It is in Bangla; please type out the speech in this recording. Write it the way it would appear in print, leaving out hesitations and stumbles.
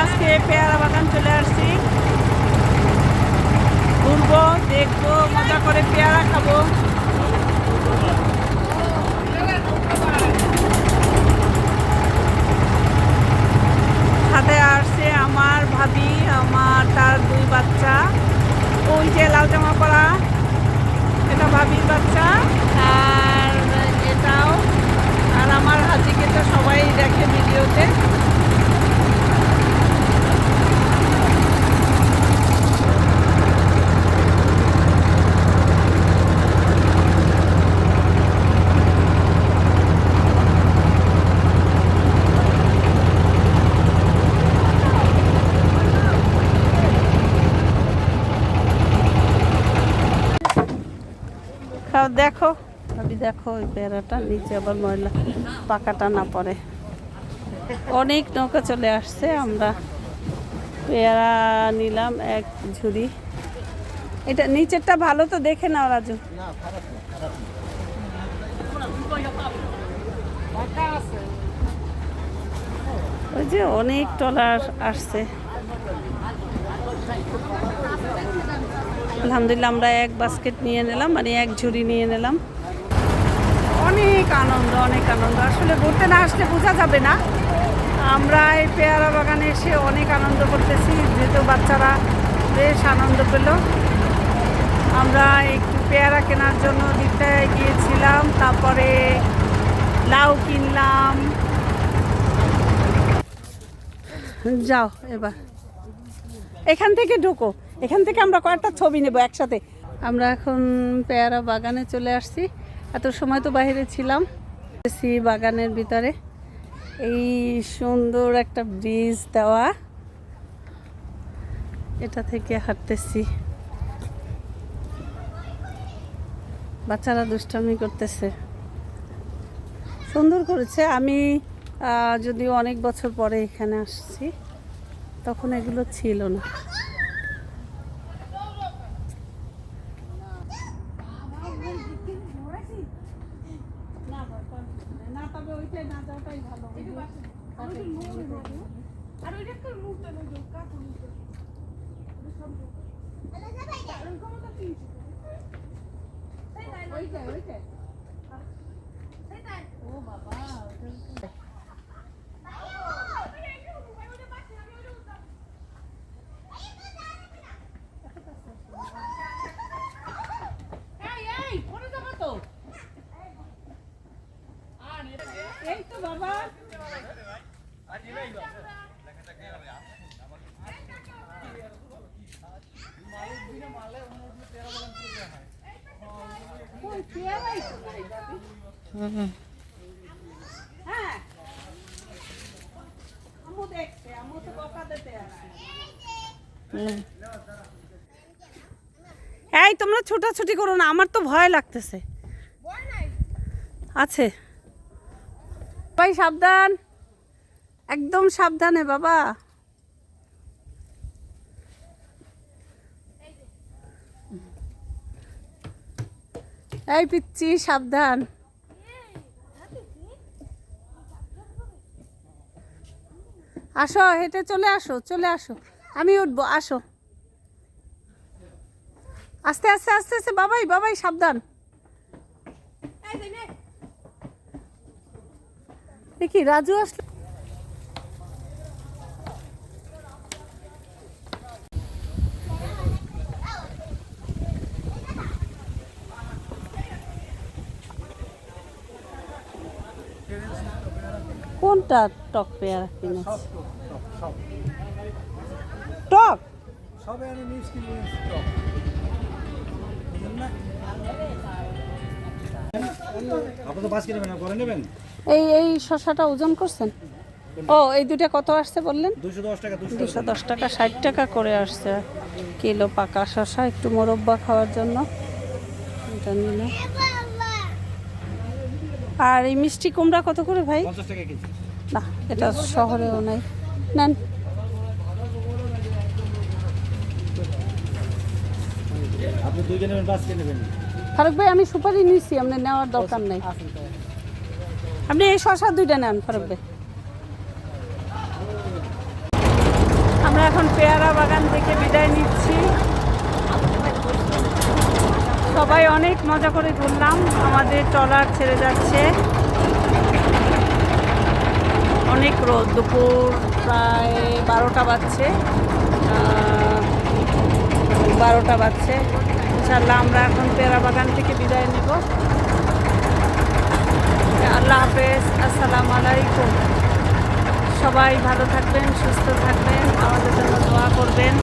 আজকে পেয়ারা বাগান চলে আসছি, ঘুরবো, দেখবো, মজা করে পেয়ারা খাবো। সাথে আসছে আমার ভাবি, আমার তার 2 বাচ্চা। ওই যে লাল জামা পরা, এটা ভাবির বাচ্চা, আর এটাও। আর আমার হাজিকে তো সবাই দেখে ভিডিওতে। দেখো ভাবি, দেখো ওই পেয়ারাটা নিচে আবার ময়লা, পাকাটা না পড়ে। অনেক নৌকা চলে আসছে, আমরা পেয়ারা নিলাম 1 ঝুড়ি। এটা নিচেরটা ভালো তো, দেখে নাও রাজু। ওই যে অনেক ট্রলার আসছে। আলহামদুলিল্লাহ আমরা 1 বাস্কেট নিয়ে নিলাম, মানে 1 ঝুড়ি নিয়ে নিলাম। অনেক আনন্দ, অনেক আনন্দ। আসলে ঘুরতে না আসলে বোঝা যাবে না। আমরা এই পেয়ারা বাগানে এসে অনেক আনন্দ করতেছি, যেহেতু বাচ্চারা বেশ আনন্দ পেল। আমরা একটু পেয়ারা কেনার জন্য দিকটায় গিয়েছিলাম, তারপরে লাউ কিনলাম। যাও এবার এখান থেকে ঢুকো, এখান থেকে আমরা কয়েকটা ছবি নেব একসাথে। আমরা এখন পেয়ারা বাগানে চলে আসছি। এত সময় তো বাইরে ছিলাম, বাগানের ভিতরে। এই সুন্দর একটা ব্রিজ দেওয়া, এটা থেকে হাঁটতেছি। বাচ্চারা দুষ্টামি করতেছে, সুন্দর করেছে। আমি যদিও অনেক বছর পরে এখানে আসছি, তখন এগুলো ছিল না। এই তো বাবা, এই তোমরা ছোটাছুটি করো না, আমার তো ভয় লাগতেছে। আছে ভাই, সাবধান, একদম সাবধানে বাবা। এই পিচ্ছি, সাবধান। আসো, হেঁটে চলে আসো, চলে আসো, আমি উঠবো, আসো। আস্তে আস্তে আস্তে আস্তে, বাবাই বাবাই, সাবধান। দেখি রাজু আসলো। কোনটা টক পেয়ারা কিনেছে? টক এই এই শসাটা ওজন করছেন? ও, এই দুটা কত আসছে বললেন? 210 টাকা। 210 টাকা, 60 টাকা করে আসছে কিলো পাকা শসা, একটু মোরব্বা খাওয়ার জন্য এটা নিলাম। আর এই মিষ্টি কুমড়া কত করে ভাই? 50 টাকা কেজি। না, এটা শহরেও নাই, নেন। আপনি 2 কে নেবেন, 5 কে নেবেন? ফারুক ভাই, আমি সুপারি নিয়েছি, আপনার নেওয়ার দরকার নাই। আপনি এই শসা 2টা নেন ফারুক ভাই। আমরা এখন পেয়ারা বাগান থেকে বিদায় নিচ্ছি। সবাই অনেক মজা করে ঘুরলাম। আমাদের ট্রলার ছেড়ে যাচ্ছে। অনেক রোদ, দুপুর প্রায় 12টা বাজছে। 12টা বাজছে। ইনশাআল্লাহ আমরা এখন পেয়ারা বাগান থেকে বিদায় নিব। আল্লাহ হাফেজ, আসসালামু আলাইকুম। সবাই ভালো থাকবেন, সুস্থ থাকবেন, আমাদের জন্য দোয়া করবেন।